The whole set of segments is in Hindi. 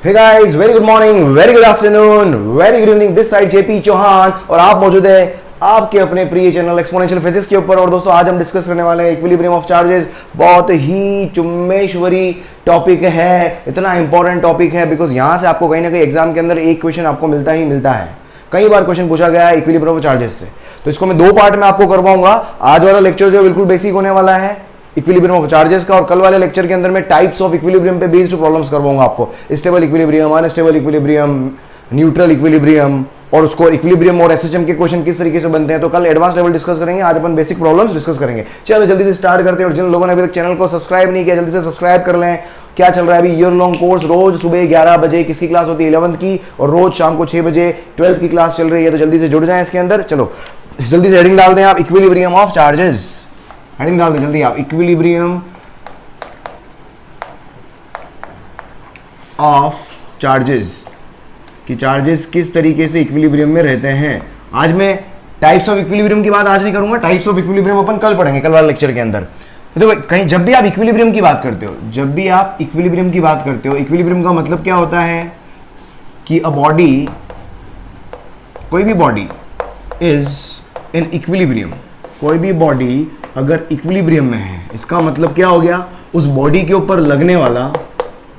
Hey guys, very good morning, very good afternoon, very good evening. This side JP Chauhan और आप मौजूद है आपके अपने प्रिय चैनल एक्सपोनेंशियल फिजिक्स के ऊपर। और दोस्तों आज हम डिस्कस करने वाले हैं इक्विलिब्रियम ऑफ चार्जेस। बहुत ही चुम्मेश्वरी टॉपिक है, इतना इंपॉर्टेंट टॉपिक है बिकॉज यहाँ से आपको कहीं ना कहीं एग्जाम के अंदर एक क्वेश्चन आपको मिलता ही मिलता है। कई बार क्वेश्चन पूछा गया है इक्विलिब्रियम ऑफ चार्जेस से, तो इसको मैं दो पार्ट में आपको करवाऊंगा। आज वाला लेक्चर जो बिल्कुल बेसिक होने वाला है इक्विलिब्रियम ऑफ चार्जेस का, और कल वाले लेक्चर के अंदर मैं टाइप्स ऑफ इक्विलिब्रियम पे बेस्ड प्रॉब्लम्स करवाऊंगा आपको। Stable equilibrium, unstable equilibrium, neutral equilibrium, और उसको इक्विलिब्रियम और एसएचएम के क्वेश्चन किस तरीके से बनते हैं। तो कल एडवांस लेवल डिस्कस करेंगे, आज अपन बेसिक प्रॉब्लम्स डिस्कस करेंगे। चलो जल्दी से स्टार्ट करते हैं। और जिन लोगों ने अभी तक चैनल को सब्सक्राइब नहीं किया जल्दी से सब्सक्राइब कर लें। क्या चल रहा है अभी ईयर लॉन्ग कोर्स, रोज सुबह 11 बजे किसकी क्लास होती है 11th की, और रोज शाम को 6 बजे 12th की क्लास चल रही है। तो जल्दी से जुड़ जाएं इसके अंदर। चलो जल्दी से हेडिंग डाल दें आप, इक्विलिब्रियम ऑफ चार्जेस। हेडिंग डाल दें जल्दी आप, इक्विलिब्रियम ऑफ चार्जेस, कि चार्जेस किस तरीके से इक्विलिब्रियम में रहते हैं। आज मैं टाइप्स ऑफ इक्विलिब्रियम की बात आज नहीं करूंगा, टाइप्स ऑफ इक्विलिब्रियम अपन कल पढ़ेंगे, कल वाले लेक्चर के अंदर। देखो कहीं जब भी आप इक्विलिब्रियम की बात करते हो, जब भी आप इक्विलिब्रियम की बात करते हो, इक्विलिब्रियम का मतलब क्या होता है कि अ बॉडी, कोई भी बॉडी इज इन इक्विलिब्रियम, कोई भी बॉडी अगर इक्विलिब्रियम में है, इसका मतलब क्या हो गया, उस बॉडी के ऊपर लगने वाला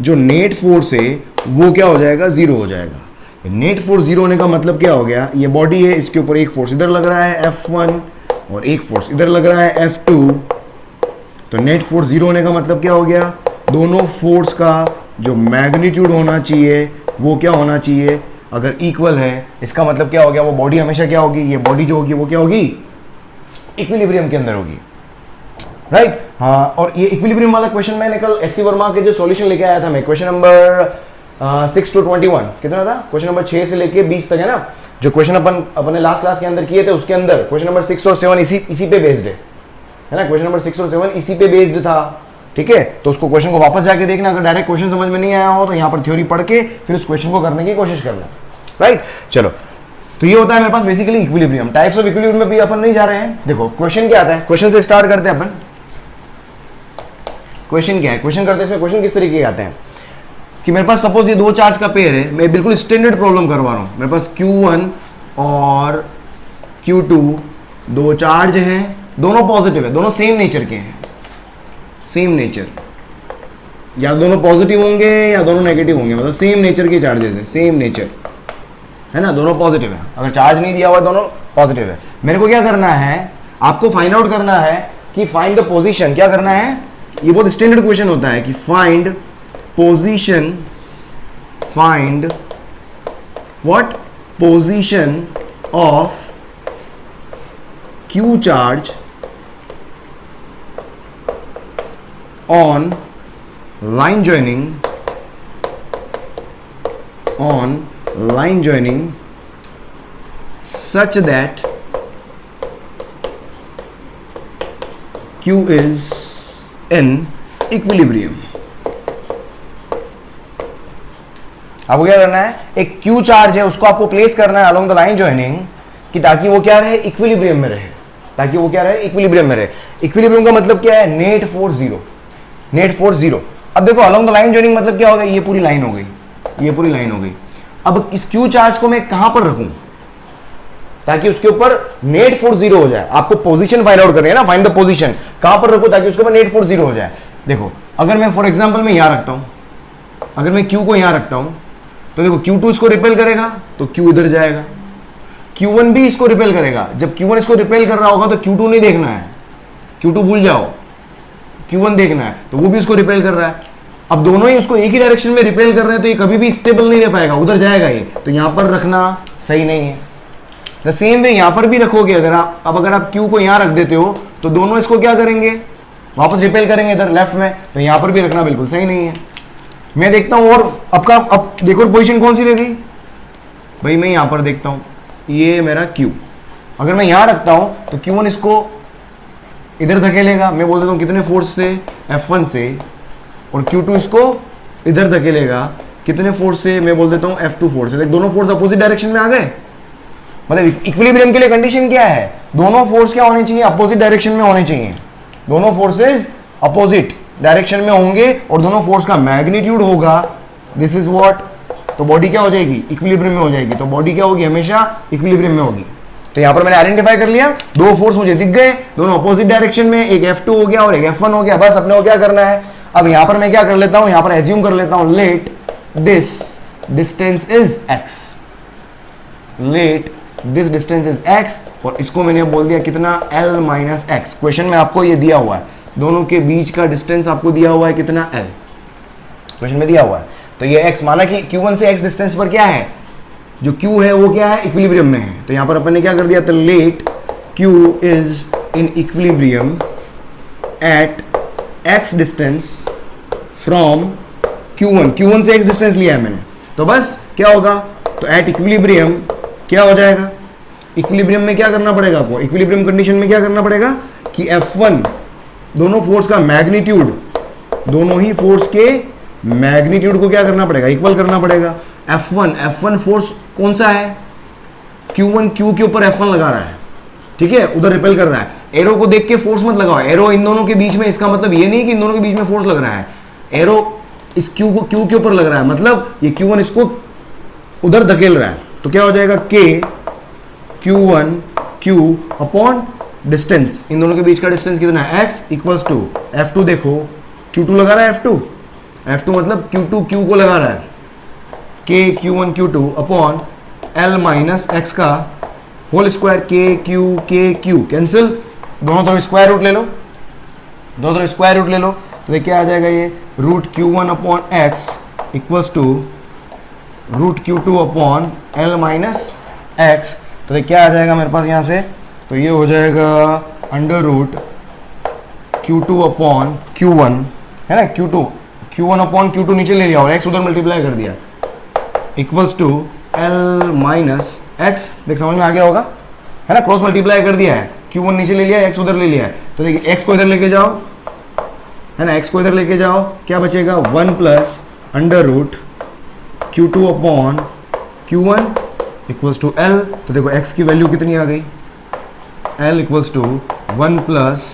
जो नेट फोर्स है वो क्या हो जाएगा, जीरो हो जाएगा। नेट फोर्स जीरो होने का मतलब क्या हो गया, ये बॉडी है, इसके ऊपर एक फोर्स इधर लग रहा है F1 और एक फोर्स इधर लग रहा है F2, तो नेट फोर्स जीरो होने का मतलब क्या हो गया, दोनों फोर्स का जो मैग्नीट्यूड होना चाहिए वो क्या होना चाहिए, अगर इक्वल है, इसका मतलब क्या हो गया, वो बॉडी हमेशा क्या होगी, ये बॉडी जो होगी वो क्या होगी, इक्विलिब्रियम के अंदर होगी, राइट। हाँ, और ये इक्विलिब्रियम वाला क्वेश्चन मैंने कल एससी वर्मा के जो सॉल्यूशन लेके आया था मैं, क्वेश्चन नंबर 6 to 21 कितना था, क्वेश्चन नंबर 6 से लेके 20 तक है ना, जो क्वेश्चन अपने लास्ट क्लास के अंदर किए थे, उसके अंदर क्वेश्चन नंबर 6 और 7 इसी पे बेस्ड है ना, क्वेश्चन नंबर 6 और 7 इसी पे बेस्ड था, ठीक है। तो उसको क्वेश्चन को वापस जाके देखना, अगर डायरेक्ट क्वेश्चन समझ में नहीं आया हो तो यहाँ पर थ्योरी पढ़ के फिर उस क्वेश्चन को करने की कोशिश करना, राइट। चलो, तो ये होता है मेरे पास basically equilibrium. Types of equilibrium में भी अपन नहीं जा रहे हैं। देखो क्वेश्चन क्या आता है, क्वेश्चन से स्टार्ट करते हैं अपन। क्वेश्चन क्या है, क्वेश्चन करते हैं, इसमें क्वेश्चन किस तरीके के आते हैं कि मेरे पास सपोज ये दो चार्ज का पेयर है, मैं बिल्कुल स्टैंडर्ड प्रॉब्लम करवा रहा हूं। मेरे पास Q1 और Q2 दो चार्ज हैं, दोनों पॉजिटिव है, दोनों सेम नेचर के हैं, सेम नेचर, या दोनों पॉजिटिव होंगे या दोनों नेगेटिव होंगे, मतलब सेम नेचर के चार्जेस है, सेम नेचर है ना, दोनों पॉजिटिव है। अगर चार्ज नहीं दिया हुआ दोनों पॉजिटिव है। मेरे को क्या करना है, आपको फाइंड आउट करना है कि फाइंड द पोजीशन, क्या करना है, ये बहुत स्टैंडर्ड क्वेश्चन होता है कि find position, find what position of Q charge on line joining, on line joining such that Q is in equilibrium। आपको क्या करना है, एक Q चार्ज है उसको आपको प्लेस करना है along the line joining कि ताकि वो क्या रहे, इक्विलिब्रियम में रहे, ताकि वो क्या रहे, इक्विलिब्रियम में रहे। इक्विलिब्रियम का मतलब क्या है, net force zero, net force zero. अब देखो along the line joining मतलब क्या हो गया, ये पूरी लाइन हो गई, ये पूरी लाइन हो गई। अब इस Q चार्ज को मैं कहां पर रखूं ताकि उसके ऊपर नेट फोर्स जीरो हो जाए। आपको पोजीशन फाइंड आउट करनी है ना, फाइंड द पोजीशन, कहां पर रखूं ताकि उसके ऊपर नेट फोर्स जीरो हो जाए। देखो अगर मैं फॉर एग्जांपल मैं यहां रखता हूं, अगर मैं Q को यहां रखता हूं तो देखो Q2 इसको रिपेल करेगा तो Q इधर जाएगा, Q1 भी इसको रिपेल करेगा। जब Q1 इसको रिपेल कर रहा होगा तो Q2 नहीं देखना है, Q2 भूल जाओ, Q1 देखना है, तो वो भी इसको रिपेल कर रहा है। अब दोनों ही उसको एक ही डायरेक्शन में रिपेल कर रहे हैं तो ये कभी भी स्टेबल नहीं रह पाएगा, उधर जाएगा ये, तो यहां पर रखना सही नहीं है। द सेम वे यहां पर भी रखोगे, अगर आप Q को यहां रख देते हो तो दोनों इसको क्या करेंगे, वापस रिपेल करेंगे इधर लेफ्ट में, तो यहां पर भी रखना बिल्कुल सही नहीं है। मैं देखता हूं, और अब देखो पोजीशन कौन सी रह गई भाई, मैं यहां पर देखता हूं, ये मेरा Q, अगर मैं यहां रखता हूं तो Q1 इसको इधर धकेलेगा, मैं बोल देता हूं कितने फोर्स से, F1 से, और Q2 इसको इधर धकेलेगा कितने फोर्स से, मैं बोल देता हूं F2 फोर्स से। दोनों फोर्स अपोजिट डायरेक्शन में आ गए, मतलब इक्विलिब्रियम के लिए कंडीशन क्या है, दोनों फोर्स क्या होने चाहिए, अपोजिट डायरेक्शन में होने चाहिए, दोनों फोर्सेस अपोजिट डायरेक्शन में होंगे और दोनों फोर्स का मैग्नीट्यूड होगा, दिस इज व्हाट तो बॉडी क्या हो जाएगी, इक्विलिब्रियम में हो जाएगी। तो बॉडी क्या होगी, हमेशा इक्विलिब्रियम में होगी। तो यहां पर मैंने आइडेंटिफाई कर लिया, दो फोर्स मुझे दिख गए, दोनों अपोजिट डायरेक्शन में, एक F2 हो गया और एक F1 हो गया। बस अपने को क्या करना है, अब यहां पर मैं क्या कर लेता हूं, यहां पर एज्यूम कर लेता हूं, let this distance is x, let this distance is x, और इसको मैंने बोल दिया कितना, l माइनस एक्स। क्वेश्चन में आपको ये दिया हुआ है, दोनों के बीच का डिस्टेंस आपको दिया हुआ है कितना, l, क्वेश्चन में दिया हुआ है। तो ये x माना कि q1 से x डिस्टेंस पर क्या है, जो q है वो क्या है, इक्विलिब्रियम में है। तो यहां पर अपन ने क्या कर दिया था, let q is in equilibrium at x distance from q1 से x डिस्टेंस लिया है मैंने। तो बस क्या होगा, तो एट इक्विलिब्रियम क्या हो जाएगा, इक्विलिब्रियम में क्या करना पड़ेगा आपको, इक्विलिब्रियम कंडीशन में क्या करना पड़ेगा कि F1 दोनों फोर्स का मैग्नीट्यूड, दोनों ही फोर्स के मैग्नीट्यूड को क्या करना पड़ेगा, इक्वल करना पड़ेगा। F1 फोर्स कौन सा है, Q1 Q के ऊपर F1 लगा रहा है, ठीक है, उधर रिपेल कर रहा है। एरो को देख के फोर्स मत लगाओ, एरो इन दोनों के बीच में, इसका मतलब ये नहीं कि इन दोनों के बीच में फोर्स लग रहा है, एरो इस Q को Q के ऊपर लग रहा है, मतलब ये Q1 इसको उधर धकेल रहा है। तो क्या हो जाएगा, K Q1 Q upon distance, इन दोनों के बीच का डिस्टेंस कितना है, x इक्वल्स टू F2, देखो Q2 लगा रहा है, F2 मतलब Q2 Q को लगा रहा है, K Q1 Q2 upon L minus x का whole square, K Q cancel, दोनों तरफ स्क्वायर रूट ले लो, दोनों तरफ स्क्वायर रूट ले लो। तो देखिए क्या आ जाएगा, ये root Q1 upon x equals to root Q2 upon L minus x. तो देखिए क्या आ जाएगा मेरे पास यहाँ से, तो ये हो जाएगा under root Q2 upon Q1, है ना, Q1 अपॉन Q2 नीचे ले लिया और x उधर मल्टीप्लाई कर दिया, equals to L minus x. देख समझ में आ गया होगा, है ना, क्रॉस मल्टीप्लाई कर दिया है, Q1 नीचे ले लिया, x उधर ले लिया है। तो देखिए x को इधर लेके जाओ, है ना, x को इधर लेके जाओ, क्या बचेगा, 1 plus under root Q2 upon Q1 equals to L। तो देखो x की वैल्यू कितनी आ गई, L equals to 1 plus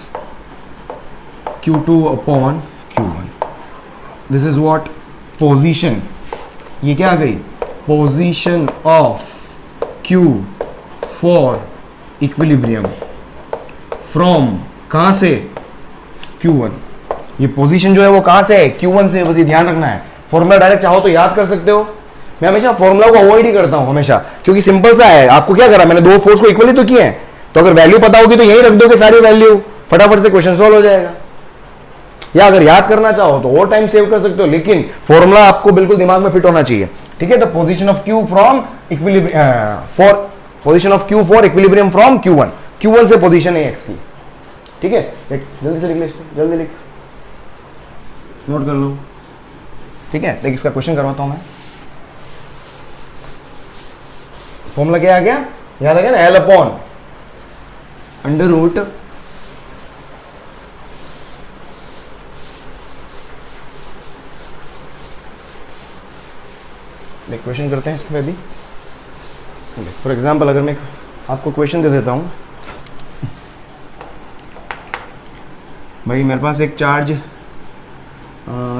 Q2 upon Q1। This is what, position, ये क्या आ गई, position of Q for equilibrium from, कहां से, Q1। ये पोजीशन जो है वो कहां से है, Q1 से, बस ये ध्यान रखना है। फॉर्मूला डायरेक्ट चाहो तो याद कर सकते हो, मैं हमेशा फॉर्मूला को अवॉइड ही करता हूं हमेशा, क्योंकि सिंपल सा है। आपको क्या करा, मैंने दो फोर्स को इक्वली तो किए हैं, तो अगर वैल्यू पता होगी तो यही रख दोगे सारी वैल्यू, फटाफट से क्वेश्चन सॉल्व हो जाएगा। या अगर याद करना चाहो तो और टाइम सेव कर सकते हो, लेकिन फॉर्मूला आपको बिल्कुल दिमाग में फिट होना चाहिए, ठीक है। The position of Q from equilibrium, for position of Q for equilibrium from Q1 से पोजीशन है x की, ठीक है। जल्दी से लिख ले इसको, जल्दी लिख, नोट कर लो, ठीक है। देख इसका क्वेश्चन करवाता हूं मैं। फॉर्मूला क्या आ गया, याद आ गया ना, L upon under root question करते हैं इसमें भी। फॉर एग्जाम्पल अगर मैं आपको क्वेश्चन दे देता हूं, भाई मेरे पास एक चार्ज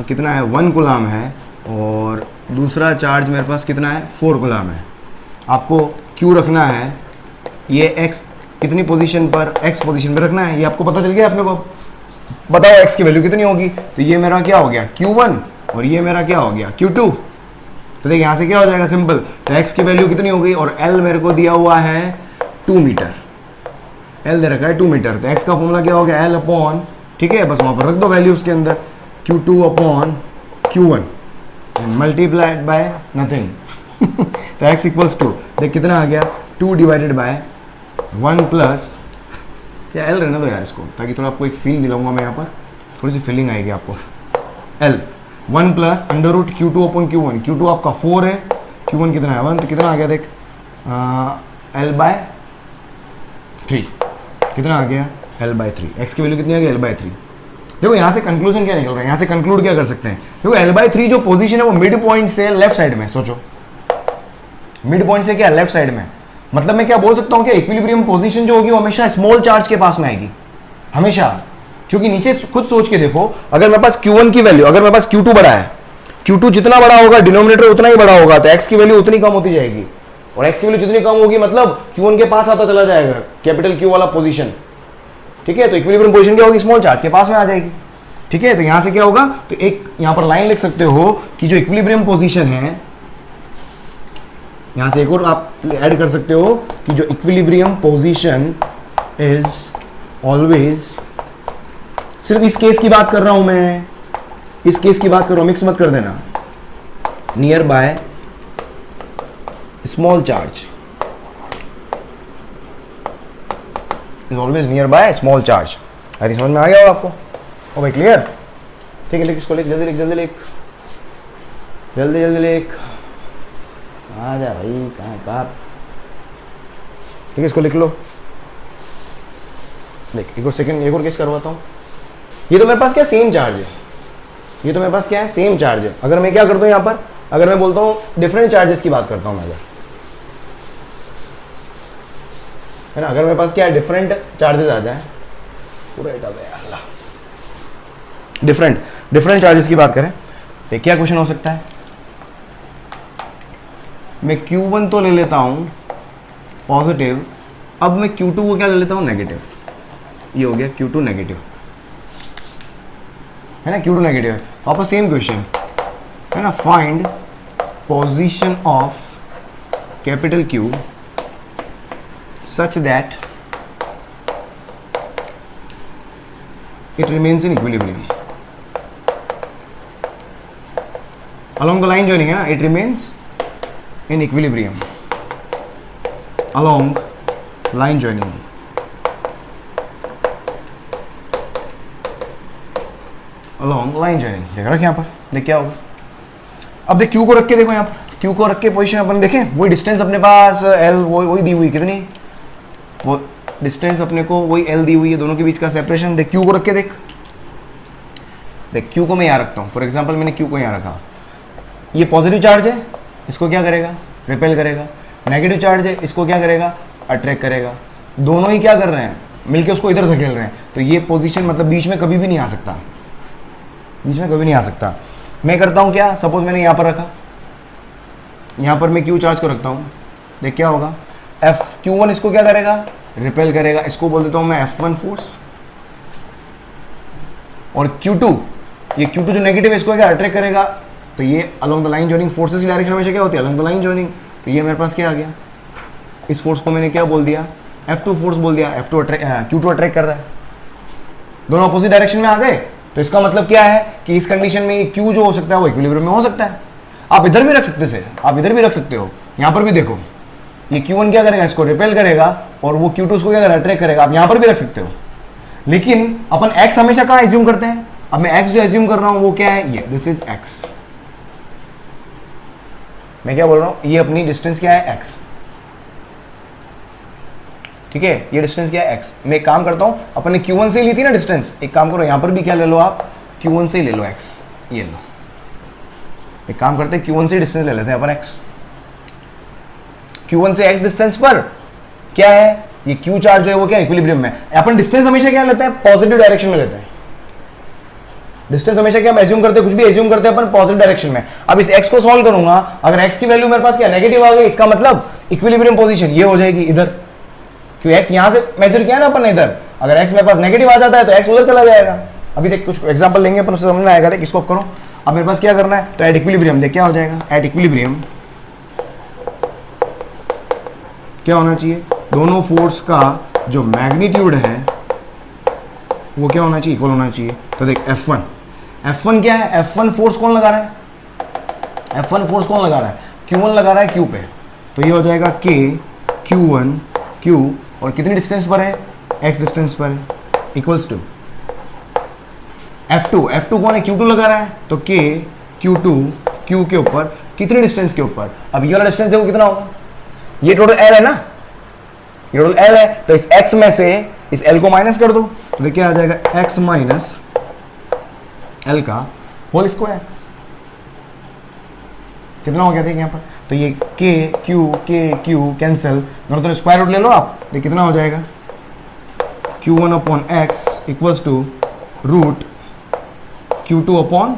कितना है, 1 कूलाम है, और दूसरा चार्ज मेरे पास कितना है, 4 कूलाम है। आपको Q रखना है, ये x कितनी पोजीशन पर, x पोजीशन पर रखना है, ये आपको पता चल गया। अपने को बताओ x की वैल्यू कितनी होगी, तो ये मेरा क्या हो गया, Q1, और ये मेरा क्या हो गया, Q2। तो देखिए यहाँ से क्या हो जाएगा, सिंपल, तो x की वैल्यू कितनी हो गई, और L मेरे को दिया हुआ है 2 मीटर, L दे रखा है 2 मीटर। तो x का फॉर्मूला क्या हो गया, L अपॉन, ठीक है, बस वहाँ पर रख दो वैल्यू उसके अंदर, Q2 upon Q1 multiplied by nothing. तो x इक्वल्स टू, देख कितना आ गया, 2 डिवाइडेड बाय 1 प्लस, या L रहने दो यार इसको, ताकि थोड़ा आपको एक फील दिलाऊंगा मैं, यहाँ पर थोड़ी सी फीलिंग आएगी आपको। L 1 plus under root Q2 upon Q1, Q2 आपका 4 है, Q1 कितना है 1, तो कितना आ गया देख, L बाय 3, कितना आ गया, L बाय 3। x की वैल्यू कितनी आ गई, L बाय 3। देखो यहाँ से कंक्लूजन क्या निकल रहा है, यहाँ से कंक्लूड क्या कर सकते हैं, देखो L बाय 3 जो पोजीशन है वो मिड पॉइंट से लेफ्ट साइड में, सोचो मिड पॉइंट से क्या, लेफ्ट साइड में, मतलब मैं क्या बोल सकता हूँ कि इक्विलिब्रियम पोजीशन जो होगी वो हमेशा स्मॉल चार्ज के पास में आएगी, हमेशा। क्योंकि नीचे खुद सोच के देखो, अगर मेरे पास Q1 की वैल्यू, अगर मेरे पास Q2 बड़ा है, Q2 जितना बड़ा होगा डिनोमिनेटर उतना ही बड़ा होगा, तो x की वैल्यू उतनी कम होती जाएगी, और x की वैल्यू जितनी कम होगी मतलब Q1 के पास आता चला जाएगा, कैपिटल Q वाला पोजीशन। ठीक है, तो इक्विलिब्रियम पोजीशन क्या होगी, स्मॉल चार्ज के पास में आ जाएगी। ठीक है, तो यहां से क्या होगा, तो एक यहां पर लाइन लिख सकते हो कि जो इक्विलिब्रियम पोजीशन है, यहां से एक और आप ऐड कर सकते हो कि जो इक्विलिब्रियम पोजीशन इज ऑलवेज, सिर्फ इस केस की बात कर रहा हूं मैं, इस केस की बात कर रहा हूं, मिक्स मत कर देना, near by small charge is always near by small charge. I think समझ में आ गया होगा आपको। ओ भाई क्लियर? ठीक है, लिख इसको, लिख जल्दी, लिख जल्दी, लिख जल्दी जल्दी, लिख, आ जा भाई, कहाँ। ठीक है, इसको लिख लो, देख एक और सेकंड, एक और केस करवाता हूँ। ये तो मेरे पास क्या सेम चार्ज है, ये तो मेरे पास क्या है सेम चार्ज है। अगर मैं क्या करता हूँ यहाँ पर, अगर मैं बोलता हूँ डिफरेंट चार्जेस की बात करता हूँ मैं, अगर है ना, अगर मेरे पास क्या है डिफरेंट चार्जेस आ जाए, पूरा हटा दे यार, डिफरेंट चार्जेस की बात करें तो क्या क्वेश्चन हो सकता है, मैं Q1 तो ले लेता हूं पॉजिटिव, अब मैं Q2 को क्या ले लेता हूं नेगेटिव, ये हो गया Q2 नेगेटिव, है ना, Q2 नेगेटिव है। वापस सेम क्वेश्चन है ना, find position of capital Q such that it remains in equilibrium along the line joining, है ना, it remains in equilibrium along line joining, along line joining। देख रहा यहाँ पर, देख क्या होगा, अब देख Q को रख के देखो, यहाँ पर Q को रख के पोजीशन अपन देखें, वही डिस्टेंस अपने पास L वही दी हुई, कितनी वो डिस्टेंस अपने को वही L दी हुई है, दोनों के बीच का सेपरेशन। देख Q को रख के देख Q को मैं यहाँ रखता हूँ, फॉर एग्जांपल मैंने Q को यहाँ रखा, ये पॉजिटिव चार्ज है, इसको क्या करेगा, रिपेल करेगा, नेगेटिव चार्ज है, इसको क्या करेगा, अट्रैक्ट करेगा, दोनों ही क्या कर रहे हैं, मिलके उसको इधर धकेल रहे हैं, तो ये पोजीशन मतलब बीच में कभी भी नहीं आ सकता, बीच में कभी नहीं आ सकता। मैं करता हूँ क्या, सपोज मैंने यहाँ पर रखा, यहाँ पर मैं Q चार्ज को रखता हूँ, देख क्या होगा, Q1 इसको क्या करेगा, रिपेल करेगा, इसको बोल देता हूँ मैं F1 फोर्स, और Q2, ये Q2 जो नेगेटिव है इसको क्या अट्रैक्ट करेगा, तो ये along the line joining, forces की डायरेक्शन हमेशा क्या होती है, अलोंग द लाइन जॉइनिंग, तो ये मेरे पास क्या आ गया, इस फोर्स को मैंने क्या बोल दिया, F2 फोर्स बोल दिया, Q2 अट्रैक्ट कर रहा है, दोनों अपोजिट डायरेक्शन में आ गए, तो इसका मतलब क्या है कि इस कंडीशन में Q जो हो सकता है वो इक्विलिब्रियम में हो सकता है। आप इधर भी रख सकते थे, आप इधर भी रख सकते हो, यहाँ पर भी देखो, ये Q1 क्या करेगा, इसको रिपेल करेगा, और वो Q2 उसको क्या करेगा, अट्रैक्ट करेगा, आप यहाँ पर भी रख सकते हो। लेकिन अपन x हमेशा कहाँ एज्यूम करते हैं, अब मैं x जो एज्यूम कर रहा हूँ वो क्या है, ये दिस इज x, मैं क्या बोल रहा हूँ, ये अपनी डिस्टेंस क्या है, x, ठीक है, ये डिस्टेंस क्या है, x। मैं एक काम करता हूँ, अपन ने Q1 से ली थी ना डिस्टेंस, एक काम करो यहाँ पर भी क्या ले लो आप, Q1 से ही ले लो x, ये लो, एक काम करते हैं Q1 से डिस्टेंस ले लेते हैं अपन x, Q1 से x डिस्टेंस पर क्या है, ये Q चार्ज जो है वो क्या इक्विलिब्रियम में, अपन डिस्टेंस हमेशा क्या लेते हैं, पॉजिटिव डायरेक्शन में लेते हैं, डिस्टेंस हमेशा क्या हम एज्यूम करते हैं, कुछ भी एज्यूम करते हैं अपन पॉजिटिव डायरेक्शन में। अब इस x को सॉल्व करूंगा, अगर x की वैल्यू मेरे पास क्या नेगेटिव आ गई, इसका मतलब इक्विलिब्रियम पोजीशन ये हो जाएगी इधर, क्योंकि x यहां से मेजर किया ना अपन ने इधर, अगर x मेरे पास नेगेटिव आ जाता है तो x उधर चला जाएगा। अभी देख कुछ एग्जांपल लेंगे अपन, उससे समझ में आएगा। देख इसको करो, अब मेरे पास क्या करना है, तो एट इक्विलिब्रियम देख क्या हो जाएगा, एट इक्विलिब्रियम क्या होना चाहिए, दोनों फोर्स का जो मैग्नीट्यूड है वो क्या होना चाहिए, इक्वल होना चाहिए। तो देख F1 क्या है, F1 फोर्स कौन लगा रहा है, F1 फोर्स कौन लगा रहा है, Q1 लगा रहा है Q पे, तो ये हो जाएगा K Q1 Q, और कितनी डिस्टेंस पर है, x डिस्टेंस पर है, इक्वल्स टू F2 कौन है, Q2 लगा रहा है, तो K Q2 Q के ऊपर कितनी डिस्टेंस के ऊपर, अब ये वाला डिस्टेंस देखो कितना होगा, ये टोटल L है ना, ये टोटल L है, तो इस x में से इस L को माइनस कर दो, तो क्या आ जाएगा, x माइनस L का होल स्क्वायर, कितना हो गया देख यहाँ पर, तो ये K Q कैंसिल, दोनों तरफ स्क्वायर रूट ले लो आप, तो कितना हो जाएगा, Q1 upon x equals to root Q2 upon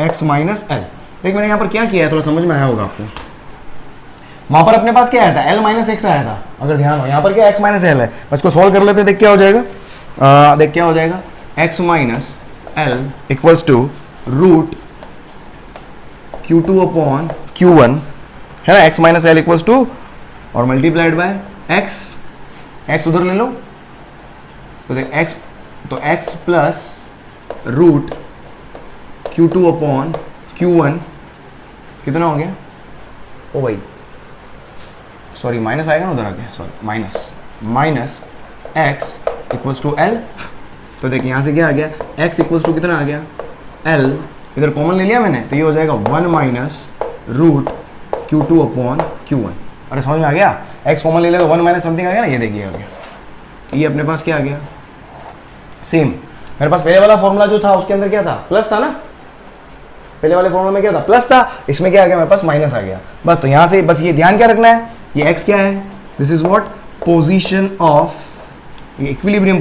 x minus L। तो मैंने यहाँ पर क्या किया है थोड़ा समझ में आया होगा आपको। वहां पर अपने पास क्या आया था, एल माइनस एक्स आया था, अगर ध्यान हो यहाँ पर क्या एक्स माइनस एल है। बस को सॉल्व कर लेते देख क्या हो जाएगा, देख क्या हो जाएगा, x minus L equals to root Q2 upon Q1 है ना, x minus L equals to और मल्टीप्लाइड बाय एक्स उधर ले लो तो देख x plus root Q2 upon Q1 कितना हो गया, ओ भाई सॉरी माइनस आएगा ना उधर आके, sorry minus x equals to L. तो देख यहाँ से क्या आ गया, एक्स इक्वल्स टू कितना आ गया, एल, इधर कॉमन ले लिया मैंने तो ये हो जाएगा 1 minus root Q2 upon Q1। अरे समझ में आ गया, एक्स कॉमन ले लिया तो 1 माइनस समथिंग आ गया ना, ये देखिए आ गया। ये अपने पास क्या आ गया, सेम मेरे पास पहले वाला फॉर्मूला जो था उसके अंदर क्या था, प्लस था ना, पहले वाले फॉर्मूला में क्या था, प्लस था, इसमें क्या आ गया मेरे पास माइनस आ गया। बस तो यहां से बस ये ध्यान क्या रखना है, ये एक्स क्या है, this is what position of equilibrium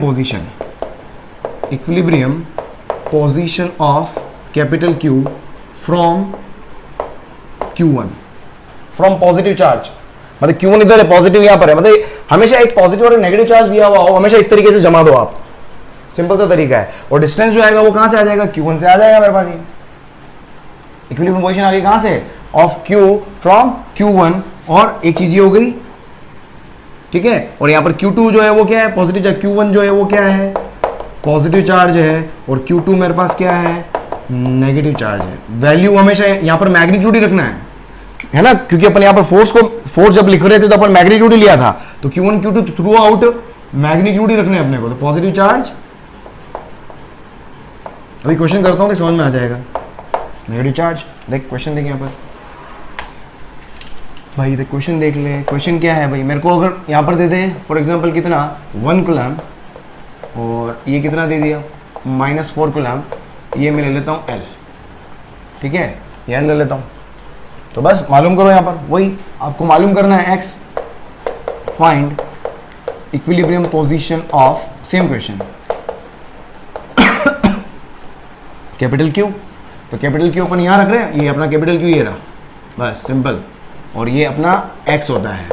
position of capital Q from Q1 from positive charge, मतलब Q1 इधर है, पॉजिटिव यहां पर है, मतलब हमेशा एक पॉजिटिव और नेगेटिव चार्ज दिया हुआ हो, हमेशा इस तरीके से जमा दो आप, सिंपल सा तरीका है। और डिस्टेंस जो आएगा वो कहां से आ जाएगा, Q1 से आ जाएगा मेरे पास। ये इक्विलिब्रियम पोजीशन आ गई कहां से, ऑफ Q फ्रॉम Q1, और एक चीज ये हो गई, ठीक है। और यहां पर Q2 जो है वो क्या है, पॉजिटिव चार्ज, Q1 जो है वो क्या है, पॉजिटिव चार्ज है, और Q2 मेरे पास क्या है, नेगेटिव चार्ज है। वैल्यू हमेशा यहां पर मैग्नीट्यूड ही रखना है ना, क्योंकि अपन यहां पर फोर्स जब लिख रहे थे तो अपन मैग्नीट्यूड ही लिया था, तो Q1 Q2 through out magnitude ही रखने अपने को। तो पॉजिटिव चार्ज, अभी क्वेश्चन करता हूं तो समझ में आ जाएगा। नेगेटिव चार्ज, देख क्वेश्चन देख यहाँ पर भाई, देख क्वेश्चन देख ले, क्वेश्चन क्या है भाई, मेरे को अगर यहाँ पर दे दे फॉर एग्जांपल कितना 1 कूलम, और ये कितना दे दिया -4 कूलम, ये मैं ले लेता हूँ L, ठीक है, ये L ले लेता हूँ। तो बस मालूम करो यहाँ पर, वही आपको मालूम करना है x, find equilibrium position of, same question capital Q, तो कैपिटल Q अपन यहाँ रख रहे हैं, ये अपना कैपिटल Q ये रहा, बस सिंपल, और ये अपना x होता है।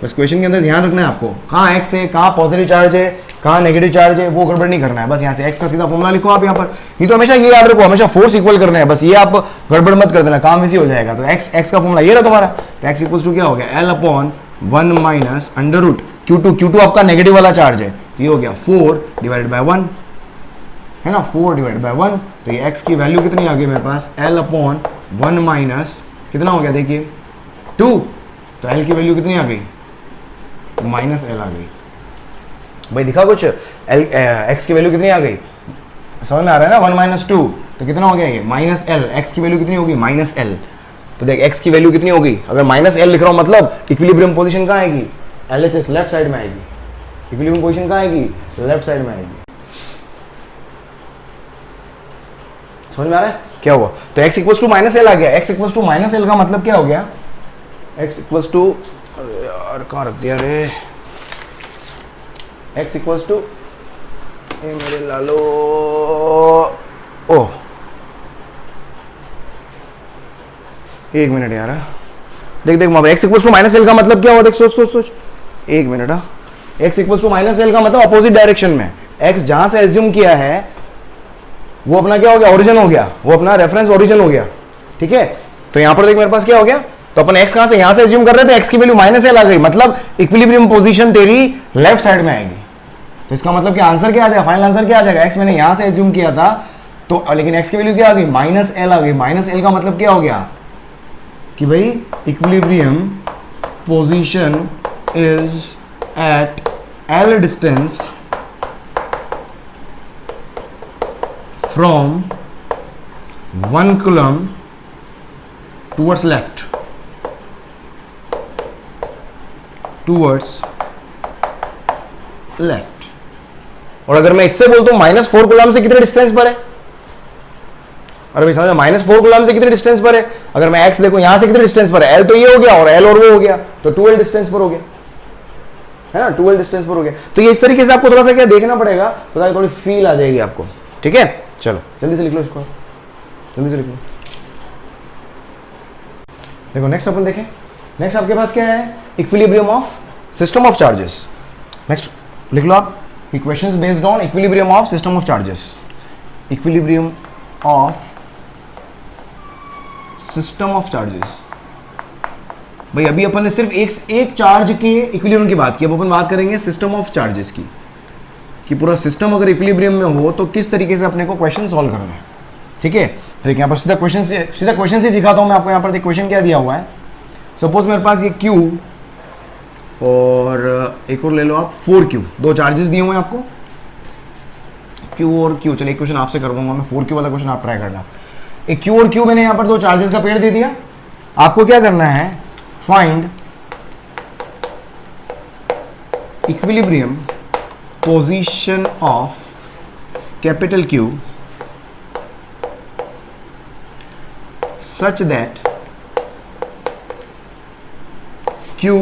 बस क्वेश्चन के अंदर ध्यान रखना है आपको, कहाँ x है, कहाँ पॉजिटिव चार्ज है, कहाँ नेगेटिव चार्ज है, वो गड़बड़ नहीं करना है। बस यहाँ से x का सीधा फॉर्मूला लिखो आप यहाँ पर, ये तो हमेशा ये याद रखो, हमेशा फोर्स इक्वल करना है, बस ये आप गड़बड़ मत कर देना, काम इसी हो जाएगा। तो x का फॉर्मूला ये रहा तुम्हारा, तो x इक्वल्स टू क्या हो गया, L upon 1 minus under root Q2 आपका नेगेटिव वाला चार्ज है, तो ये हो गया 4 डिवाइडेड बाय 1, है ना, 4 डिवाइडेड बाय 1। तो ये x की वैल्यू कितनी आ गई मेरे पास, L अपॉन 1 माइनस कितना हो गया देखिए 2, तो L की वैल्यू कितनी आ गई, -L आ गई। भाई दिखा कुछ, x की वैल्यू कितनी आ गई, समझ में आ रहा है ना, 1 माइनस 2, तो कितना हो गया ये -L, x की वैल्यू कितनी होगी -L। तो देख x की वैल्यू कितनी होगी, अगर -L लिख रहा हूँ मतलब इक्विलिब्रियम पोजीशन कहाँ आएगी, LHS लेफ्ट साइड में आएगी, इक्विलिब्रियम पोजीशन कहाँ आएगी, लेफ्ट साइड में आएगी। समझ में आ रहा है क्या हुआ, तो x इक्वल्स टू -L आ गया, x इक्वल्स टू -L का मतलब क्या हो गया, x इक्वल्स टू, यार कहाँ रख दिया रे, x इक्वल्स टू, ए मेरे लालो, ओह एक मिनट यार, देख x इक्वल्स टू -L का मतलब क्या हुआ, देख सोच एक minute, x equals to -L का मतलब अपोजिट डायरेक्शन में, x जहां से एज्यूम किया है वो अपना क्या हो गया, ओरिजिन हो गया, वो अपना रेफरेंस ओरिजिन हो गया, ठीक है। तो यहां पर देख मेरे पास क्या हो गया, तो अपन x कहां से, यहां से एज्यूम कर रहे थे, x की वैल्यू -L आ गई, मतलब इक्विलिब्रियम पोजीशन तेरी लेफ्ट साइड में आएगी। तो इसका मतलब क्या आंसर क्या आ जाएगा, फाइनल आंसर क्या आ जाएगा, x मैंने यहां से एज्यूम किया था, तो लेकिन x की वैल्यू क्या आ गई, -L आ गई। -L का मतलब क्या हो गया कि भाई equilibrium position is at L distance from 1 coulomb towards left, और अगर मैं इससे बोलता हूं -4 कूलम से कितने डिस्टेंस पर है, अरे भाई समझा, -4 कूलम से कितने डिस्टेंस पर है, अगर मैं x देखो यहां से कितने डिस्टेंस पर है, L तो ये हो गया और L और वो हो गया, तो 2L डिस्टेंस पर हो गया, है ना, 2L डिस्टेंस पर हो गया। तो ये इस तरीके से आपको थोड़ा सा क्या देखना पड़ेगा, तो ताकि थोड़ी फील आ जाएगी आपको, ठीक है। चलो जल्दी से लिख लो इसको, जल्दी से लिख लो। देखो नेक्स्ट अपन देखें, नेक्स्ट आपके पास क्या है, equilibrium of system of charges. Next लिख लो आप, equations based on equilibrium of system of charges, equilibrium of system of charges. भाई अभी अपन ने सिर्फ एक चार्ज के इक्विलिब्रियम की बात की, अब अपन बात करेंगे सिस्टम ऑफ चार्जेस की, कि पूरा सिस्टम अगर इक्विलिब्रियम में हो तो किस तरीके से अपने को क्वेश्चन सॉल्व करना है। ठीक है, तो यहाँ पर सीधा क्वेश्चन से सिखाता हूँ मैं आपको। यहाँ पर क्वेश्चन क्या दिया हुआ है, सपोज मेरे पास ये Q और एक और ले लो आप 4Q, दो चार्जेस दिए हुए हैं आपको Q और Q। चलिए एक क्वेश्चन आपसे कर दूंगा मैं, 4Q वाला क्वेश्चन आप ट्राई करना। एक Q और Q मैंने यहाँ पर दो चार्जेस का पेड़ दे दिया, आपको क्या करना है, find equilibrium position of capital Q such that Q,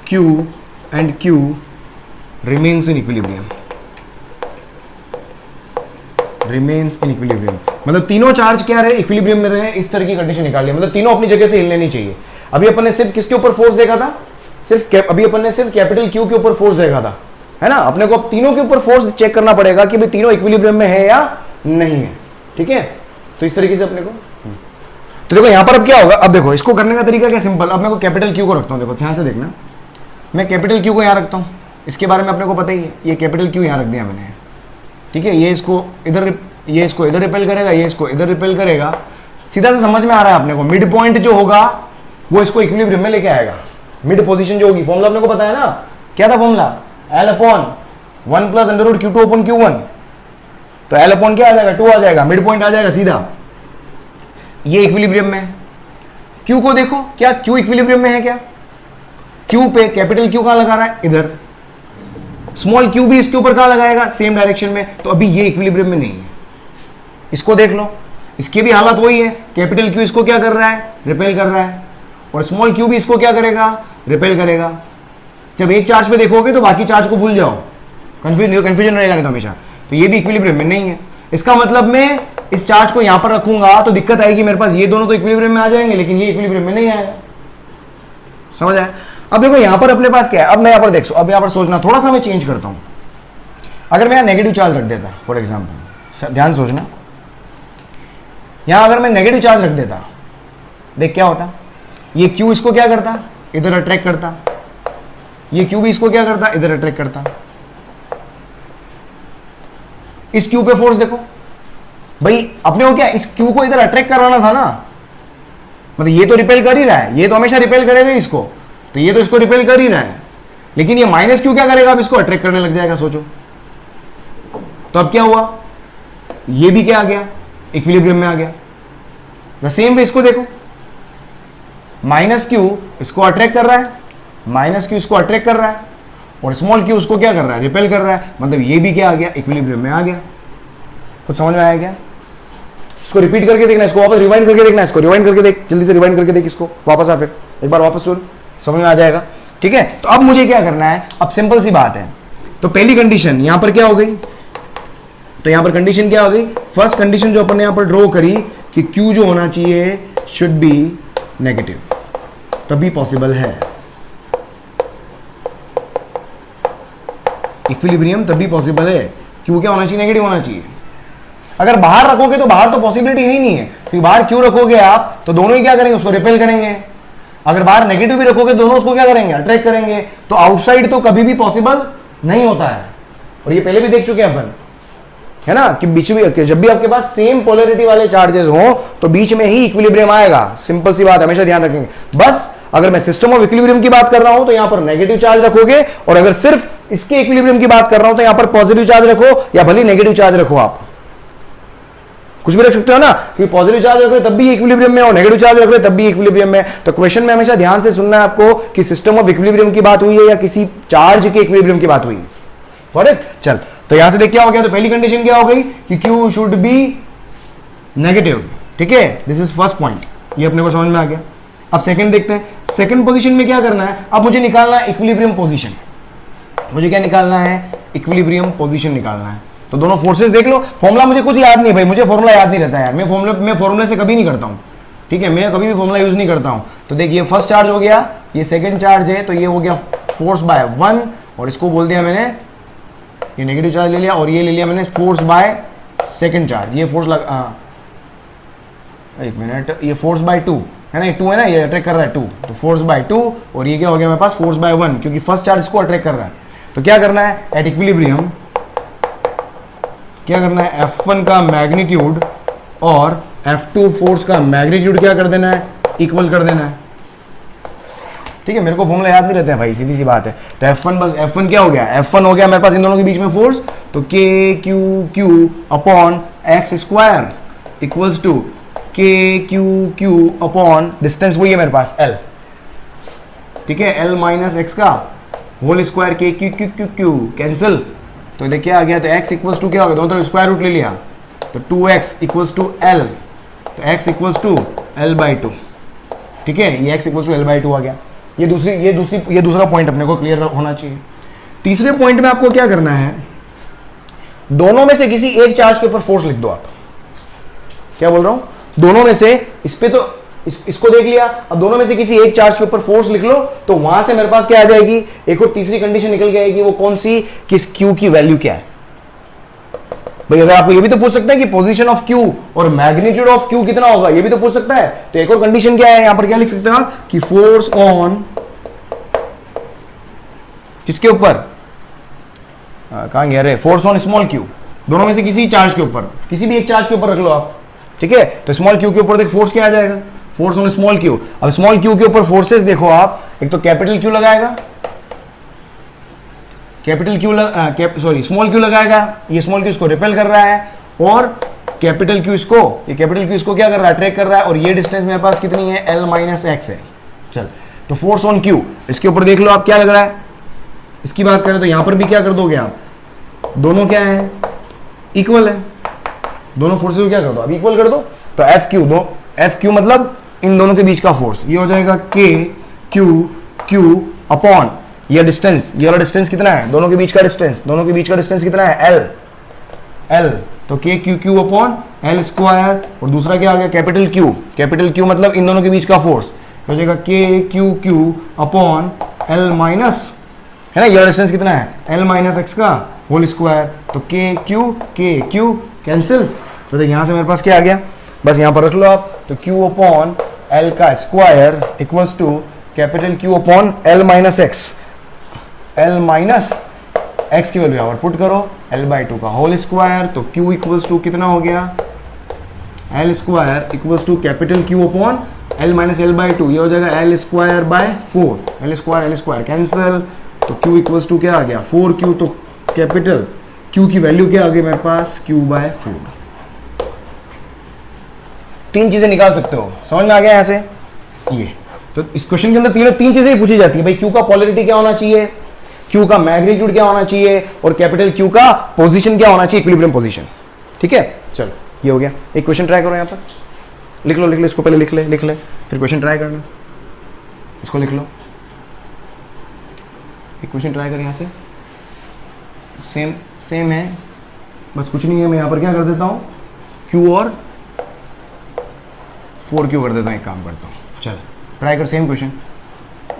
Q and Q remains in equilibrium, remains in equilibrium। मतलब तीनों चार्ज क्या रहे, इक्विलिब्रियम में रहे, इस तरह की कंडीशन निकाल लिया। मतलब तीनों अपनी जगह से हिलने नहीं चाहिए। अभी अपन ने सिर्फ किसके ऊपर फोर्स देखा था, अभी अपन ने सिर्फ कैपिटल Q के ऊपर फोर्स देखा था, है ना। अपने को अब तीनों के ऊपर फोर्स चेक करना पड़ेगा कि भाई तीनों इक्विलिब्रियम में है या नहीं है। ठीक है, तो इस तरीके से अपने को, तो देखो यहां पर अब क्या होगा, अब देखो इसको करने का तरीका क्या सिंपल। अब मैं को कैपिटल Q को रखता हूं, देखो ध्यान से देखना, मैं कैपिटल Q को यहां रखता हूं, इसके बारे में अपने को पता ही है, ये कैपिटल Q यहां रख दिया मैंने। ठीक है, ये इसको इधर रिपेल करेगा, ये इसको इधर रिपेल करेगा। सीधा से समझ में आ रहा है अपने को, मिड पॉइंट जो होगा वो इसको इक्विलिब्रियम में लेके आएगा। मिड पोजीशन जो होगी, फॉर्मूला अपने को पता है ना, क्या था फॉर्मूला, L/1 + √Q2/Q1। तो L/ क्या आ जाएगा, 2 आ जाएगा, मिड पॉइंट आ जाएगा सीधा, ये इक्विलिब्रियम में है। Q को देखो, क्या Q इक्विलिब्रियम में है क्या, Q पे कैपिटल Q कहां लगा रहा है, इधर। स्मॉल q भी इसके ऊपर कहां लगाएगा, सेम डायरेक्शन में। तो अभी ये इक्विलिब्रियम में नहीं है। इसको देख लो, इसकी भी हालत वही है, कैपिटल Q इसको क्या कर रहा है, रिपेल कर रहा है, और स्मॉल q भी इसको क्या करेगा, रिपेल करेगा। जब एक चार्ज पे देखोगे तो बाकी चार्ज को भूल जाओ, कंफ्यूजन रहेगा नहीं तो हमेशा। तो ये भी इक्विलिब्रियम में नहीं है। इसका मतलब मैं इस चार्ज को यहां पर रखूंगा तो दिक्कत आएगी मेरे पास, ये दोनों तो इक्विलिब्रियम में आ जाएंगे लेकिन ये इक्विलिब्रियम में नहीं आएगा। समझ आया। अब देखो यहां पर अपने पास क्या है, अब मैं यहां पर देखो, अब यहां पर सोचना, थोड़ा सा मैं चेंज करता हूं। अगर मैं यहां नेगेटिव चार्ज रख देता, फॉर एग्जांपल, ध्यान सोचना, यहां अगर मैं नेगेटिव चार्ज रख देता, देख क्या होता, ये Q इसको क्या करता, इधर अट्रैक्ट करता, ये Q भी इसको क्या करता, इधर अट्रैक्ट करता। इस Q पे फोर्स देखो भाई, अपने को क्या इस Q को इधर अट्रैक्ट करवाना था ना, मतलब ये तो रिपेल कर ही रहा है, ये तो हमेशा रिपेल करेगा इसको, तो ये तो इसको रिपेल कर ही रहा है, लेकिन ये माइनस Q क्या करेगा, अब इसको अट्रैक्ट करने लग जाएगा। सोचो तो अब क्या हुआ, ये भी क्या आ गया, इक्विलिब्रियम में आ गया। द सेम वे इसको देखो, माइनस Q इसको अट्रैक्ट कर रहा है, माइनस Q इसको अट्रैक्ट कर रहा है, और स्मॉल q उसको क्या कर रहा है, रिपेल कर रहा है। मतलब ये भी क्या आ गया, इक्विलिब्रियम में आ गया। कुछ समझ में आया क्या? इसको रिपीट करके देखना, इसको वापस रिवाइंड करके देखना, इसको रिवाइंड करके देख, जल्दी से रिवाइंड करके देख, इसको वापस आ, फिर एक बार वापस सुन, समझ में आ जाएगा। ठीक है, तो अब मुझे क्या करना है, अब सिंपल सी बात है। तो पहली कंडीशन यहां पर क्या हो गई, तो यहां पर कंडीशन क्या हो गई, फर्स्ट कंडीशन जो अपन ने यहां पर ड्रॉ करी कि q जो होना चाहिए शुड बी नेगेटिव, तभी पॉसिबल है इक्विलिब्रियम, तभी पॉसिबल है। q क्या होना चाहिए, नेगेटिव होना चाहिए। अगर बाहर रखोगे तो बाहर तो पॉसिबिलिटी है ही नहीं है, क्योंकि बाहर q रखोगे आप तो दोनों ही क्या करेंगे, उसको रिपेल करेंगे। अगर बाहर नेगेटिव भी रखोगे दोनों उसको क्या करेंगे, अट्रैक्ट करेंगे। तो आउटसाइड तो कभी भी पॉसिबल नहीं होता है, और ये पहले भी देख चुके हैं अपन, है ना, कि बीच में जब भी आपके पास सेम पोलैरिटी वाले चार्जेस हो तो बीच में ही इक्विलिब्रियम आएगा। सिंपल सी बात, हमेशा ध्यान रखेंगे। बस अगर मैं सिस्टम ऑफ इक्विलिब्रियम की बात कर रहा हूं तो यहां पर नेगेटिव चार्ज रखोगे, और अगर सिर्फ इसके इक्विलिब्रियम की बात कर रहा हूं तो यहां पर पॉजिटिव चार्ज रखो, या भले नेगेटिव चार्ज रखो, आप कुछ भी रख सकते हो ना, कि पॉजिटिव चार्ज रख रहे तब भी इक्विलिब्रियम में, और नेगेटिव चार्ज रख रहे तब भी इक्विलिब्रियम में। तो क्वेश्चन में हमेशा ध्यान से सुनना है आपको कि सिस्टम ऑफ इक्विलिब्रियम की बात हुई है या किसी चार्ज के इक्विलिब्रियम की बात हुई है। करेक्ट। चल, तो यहां से देख क्या हो गया, तो पहली कंडीशन क्या हो गई कि q शुड बी नेगेटिव। ठीक है, दिस इज फर्स्ट पॉइंट, ये अपने को समझ में आ गया। अब सेकंड देखते हैं, सेकंड पोजीशन में क्या करना है, अब मुझे निकालना है इक्विलिब्रियम पोजीशन। मुझे क्या निकालना है, इक्विलिब्रियम पोजीशन निकालना है। तो दोनों फोर्सेस देख लो, फॉर्मूला मुझे कुछ याद नहीं भाई, मुझे फॉर्मूला याद नहीं रहता यार, मैं फॉर्मूले से कभी नहीं करता हूं। ठीक है, मैं कभी भी फॉर्मूला यूज नहीं करता हूं। तो देखिए फर्स्ट चार्ज हो गया, ये सेकंड चार्ज है, तो ये हो गया फोर्स बाय 1, और इसको बोल दिया मैंने, ये नेगेटिव चार्ज ले लिया, और ये ले लिया मैंने फोर्स बाय सेकंड चार्ज। ये फोर्स एक मिनट, ये फोर्स बाय 2 है ना, ये 2 है ना, ये अट्रैक्ट कर रहा है 2, तो फोर्स बाय 2, और ये क्या हो गया मेरे पास फोर्स बाय 1, क्योंकि फर्स्ट चार्ज इसको अट्रैक्ट कर रहा है। तो क्या करना है एट इक्विलिब्रियम, क्या करना है F1 का मैग्नीट्यूड और F2 फोर्स का मैग्नीट्यूड क्या कर देना है, इक्वल कर देना है। ठीक है, मेरे को फॉर्मूला याद नहीं रहते हैं भाई, सीधी सी बात है। तो F1 बस F1 क्या हो गया, F1 हो गया मेरे पास इन दोनों के बीच में फोर्स, तो K Q upon x square equals to K Q upon distance वही है मेरे पास L, ठीक है, L माइनस एक्स का whole square K Q cancel, तो देखिए क्या आ गया, तो x इक्वल्स टू क्या हो गया, दोनों तरफ स्क्वायर रूट ले लिया, तो 2x इक्वल्स टू L, तो x इक्वल्स टू L/2, ठीक है, ये x इक्वल्स टू L/2 आ गया। ये दूसरा पॉइंट अपने को क्लियर होना चाहिए। तीसरे पॉइंट में आपको क्या करना है, दोनों में से किसी एक चार्ज के ऊपर फोर्स लिख दो आप। क्या बोल रहा हूं, दोनों में से, इस पे तो इसको देख लिया, अब दोनों में से किसी एक चार्ज के ऊपर फोर्स लिख लो, तो वहां से मेरे पास क्या आ जाएगी, एक और तीसरी कंडीशन निकल के आएगी, वो कौन सी, कि इस Q की वैल्यू क्या है। भाई अगर आपको ये भी तो पूछ सकता है कि पोजीशन ऑफ Q और मैग्नीट्यूड ऑफ Q कितना होगा, ये भी तो पूछ सकता है। तो एक और कंडीशन क्या है, यहां पर क्या लिख सकते हैं आप, कि फोर्स ऑन किसके ऊपर, कहां गया रे, फोर्स ऑन स्मॉल q, दोनों में से किसी चार्ज के ऊपर, किसी भी एक चार्ज के ऊपर रख लो आप, ठीक है। तो स्मॉल q के ऊपर देख फोर्स क्या आ जाएगा, फोर्स ऑन स्मॉल q। अब स्मॉल q के ऊपर फोर्सेस देखो आप, एक तो कैपिटल Q लगाएगा, capital Q sorry small q लगाएगा, ये स्मॉल q इसको रिपेल कर रहा है, और कैपिटल Q इसको, ये कैपिटल Q इसको क्या कर रहा है, अट्रैक्ट कर रहा है, और ये डिस्टेंस मेरे पास कितनी है, L माइनस एक्स है। चल, तो फोर्स ऑन Q, इसके ऊपर देख लो आप क्या लग रहा है, इसकी बात करें तो यहां पर भी क्या कर दोगे आप, दोनों क्या है, इक्वल है, दोनों फोर्सेस को क्या कर दो, अब इक्वल कर दो, तो एफ क्यू मतलब इन दोनों के बीच का फोर्स, ये हो जाएगा के क्यू अपॉन ये डिस्टेंस, ये वाला डिस्टेंस कितना है, दोनों के बीच का डिस्टेंस, दोनों के बीच का डिस्टेंस कितना है, एल, तो के क्यू अपॉन एल स्क्वायर, और दूसरा क्या आ गया, कैपिटल क्यू मतलब इन दोनों के बीच का फोर्स, हो जाएगा के क्यू अपॉन एल माइनस, है ना, ये डिस्टेंस कितना है, एल माइनस एक्स का होल स्क्वायर, तो के क्यू कैंसिल, तो यहाँ से मेरे पास क्या आ गया, बस यहाँ पर रख लो आप, तो Q अपॉन एल का square equals to capital Q upon L minus x, L minus x की वैल्यू यहाँ पर पुट करो, L/2 का होल स्क्वायर, तो Q इक्वल्स टू कितना हो गया, L square equals to capital Q upon L minus L/2, ये हो जाएगा L square by 4, L square cancel, तो Q इक्वल्स टू क्या आ गया, 4Q, तो कैपिटल Q की वैल्यू क्या आ गई मेरे पास, Q/4। तीन चीजें निकाल सकते हो, समझ में आ गया यहां से, ये तो इस क्वेश्चन के अंदर तीन चीजें ही पूछी जाती है भाई, Q का पोलैरिटी क्या होना चाहिए, Q का मैग्नीट्यूड क्या होना चाहिए, और कैपिटल Q का पोजीशन क्या होना चाहिए, इक्विलिब्रियम पोजीशन, ठीक है। चलो ये हो गया, एक क्वेश्चन ट्राई करो, यहां पर लिख लो, इसको पहले लिख ले फिर क्वेश्चन ट्राई करना, इसको लिख लो, एक क्वेश्चन ट्राई कर, यहां से सेम है, बस कुछ नहीं है, मैं यहां पर क्या कर देता हूं, Q और 4Q कर देता हूँ, एक काम करता हूँ, चल ट्राई कर, सेम क्वेश्चन,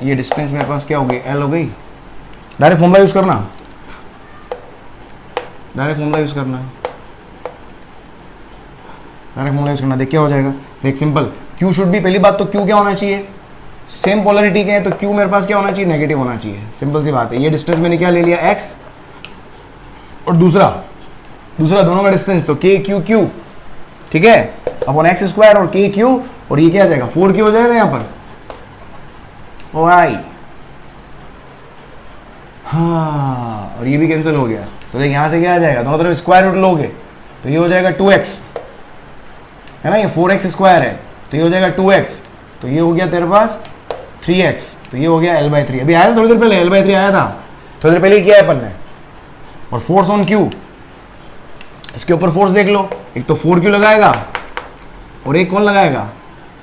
ये डिस्टेंस मेरे पास क्या हो गई, L हो गई, डायरेक्ट फॉर्मूला यूज करना, देख क्या हो जाएगा, देख सिंपल, Q शुड भी, पहली बात तो Q क्या होना चाहिए, सेम पोलैरिटी के हैं, तो Q मेरे पास क्या होना चाहिए, नेगेटिव होना चाहिए, सिंपल सी बात है। ये डिस्टेंस मैंने क्या ले लिया, x, और दूसरा दोनों का डिस्टेंस तो Q, ठीक है, अपॉन एक्स स्क्वायर और Q, और ये क्या आ जाएगा, 4Q हो जाएगा यहाँ पर, वाई, हाँ, और ये भी कैंसिल हो गया, तो देख यहाँ से क्या आ जाएगा, दोनों तरफ स्क्वायर रूट लोगे तो ये हो जाएगा 2x, है ना, ये 4x स्क्वायर है, तो ये हो जाएगा 2x, तो ये हो गया तेरे पास 3x, तो ये हो गया L/3, अभी आया था थोड़ी देर पहले, L/3 आया था थोड़ी देर पहले, किया है अपन ने। और फोर्स ऑन Q, इसके ऊपर फोर्स देख लो, एक तो 4Q लगाएगा, और एक कौन लगाएगा,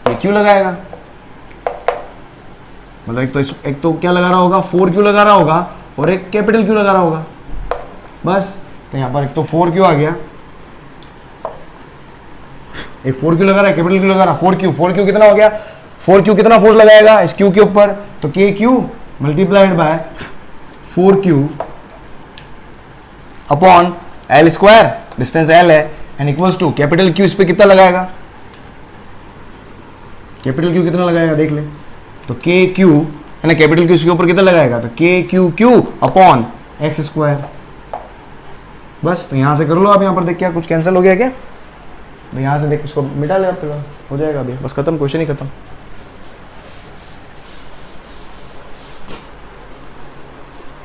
ये Q लगाएगा, मतलब एक तो क्या लगा रहा होगा, 4Q लगा रहा होगा, और एक कैपिटल Q लगा रहा होगा, बस। तो यहाँ पर एक तो 4Q आ गया, एक 4Q लगा रहा है, कैपिटल Q लगा रहा है, 4Q कितना हो गया, 4Q कितना फोर्स लगाएगा इस Q के ऊपर, तो KQ multiplied by 4Q upon L square, distance L है, and equals to capital Q इस पे कितना लगाएगा, कैपिटल Q कितना लगाएगा देख ले, तो KQ है ना, कैपिटल Q इसके ऊपर कितना लगाएगा, तो KQ अपॉन एक्स स्क्वायर। बस तो यहां से कर लो आप, यहां पर देख क्या कुछ कैंसिल हो गया क्या, तो यहां से देख इसको मिटा ले आप, तो हो जाएगा अभी, बस खत्म, क्वेश्चन ही खत्म।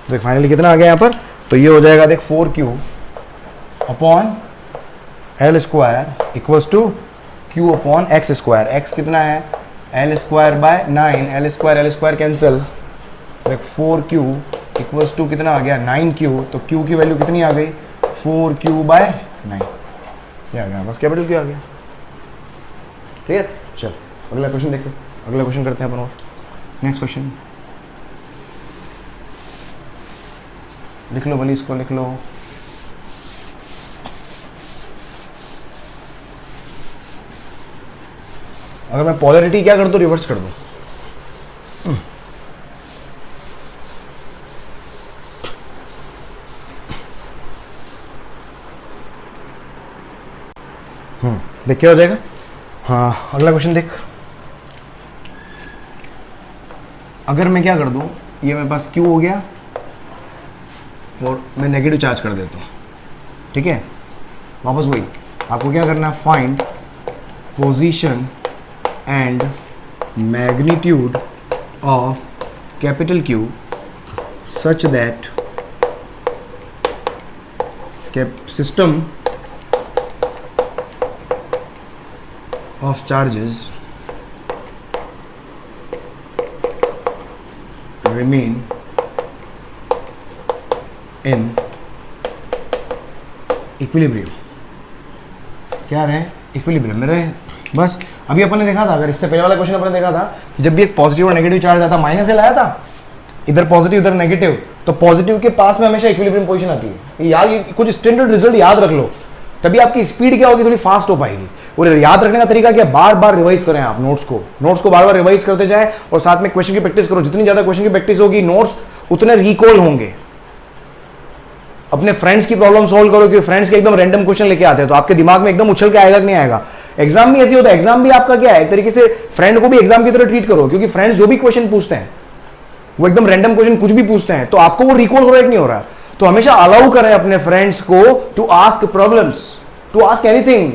देख फाइनली कितना आ गया यहाँ पर, तो ये हो जाएगा देख 4Q upon L square equals to Q upon x square, x कितना है L square by 9, L square cancel, देख 4Q इक्वल्स टू कितना आ गया 9Q, तो Q की वैल्यू कितनी आ गई 4Q बाय 9, ये आ गया बस, कैपिटल Q आ गया। ठीक है, चल अगला क्वेश्चन देखो, अगला क्वेश्चन करते हैं अपन, और नेक्स्ट क्वेश्चन लिख लो भली, इसको लिख लो। अगर मैं पोलैरिटी क्या कर दूं, रिवर्स कर दूं, देख क्या हो जाएगा। हाँ अगला क्वेश्चन देख, अगर मैं क्या कर दूं, ये मेरे पास Q हो गया और मैं नेगेटिव चार्ज कर देता हूँ, ठीक है, वापस वही आपको क्या करना है, find position and magnitude of capital Q such that system of charges remain in equilibrium, क्या रहे, इक्विलिब्रियम में रहे। बस अभी अपन ने देखा था, अगर इससे पहले वाला क्वेश्चन अपन ने देखा था कि जब भी एक पॉजिटिव और नेगेटिव चार्ज आता, माइनस से लाया था, इधर पॉजिटिव इधर नेगेटिव, तो पॉजिटिव के पास में हमेशा इक्विलिब्रियम पोजीशन आती है। याद, कुछ स्टैंडर्ड रिजल्ट याद रख लो, तभी आपकी स्पीड क्या होगी, थोड़ी फास्ट हो पाएगी। और याद रखने का तरीका क्या, बार बार रिवाइज करें आप नोट्स को बार बार रिवाइज करते जाए, और साथ में क्वेश्चन की प्रैक्टिस करो। जितनी ज्यादा क्वेश्चन की प्रैक्टिस होगी, नोट्स उतने रिकॉल होंगे। अपने फ्रेंड्स की प्रॉब्लम सॉल्व करो, क्योंकि फ्रेंड्स के एकदम रैंडम क्वेश्चन लेके आते हैं, तो आपके दिमाग में एकदम उछल के आएगा कि नहीं आएगा। एग्जाम भी ऐसी होता है, एग्जाम भी आपका क्या है, एक तरीके से फ्रेंड को भी एग्जाम की तरह ट्रीट करो, क्योंकि फ्रेंड्स जो भी क्वेश्चन पूछते हैं वो एकदम रैंडम क्वेश्चन कुछ भी पूछते हैं, तो आपको वो रिकॉल हो रहा है कि नहीं हो रहा है। तो हमेशा अलाउ करें अपने फ्रेंड्स को to ask problems, to ask anything,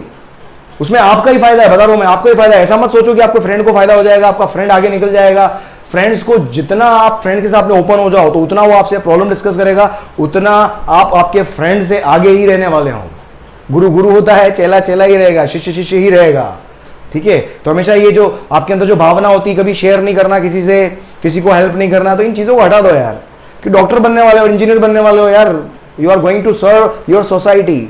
उसमें आपका ही फायदा है, बता रहा हूं मैं, आपका ही फायदा है। ऐसा मत सोचो कि आपके फ्रेंड को फायदा हो जाएगा, आपका फ्रेंड आगे निकल जाएगा। फ्रेंड्स को जितना आप फ्रेंड के साथ ओपन हो जाओ, तो उतना वो आपसे प्रॉब्लम डिस्कस करेगा, उतना आप आपके फ्रेंड से आगे ही रहने वाले हो। गुरु गुरु होता है, चेला चेला ही रहेगा, शिष्य शिष्य ही रहेगा, ठीक है। तो हमेशा ये जो आपके अंदर जो भावना होती है, कभी शेयर नहीं करना किसी से, किसी को हेल्प नहीं करना, तो इन चीजों को हटा दो यार। कि डॉक्टर बनने वाले हो, इंजीनियर बनने वाले हो यार, you are going to serve your society,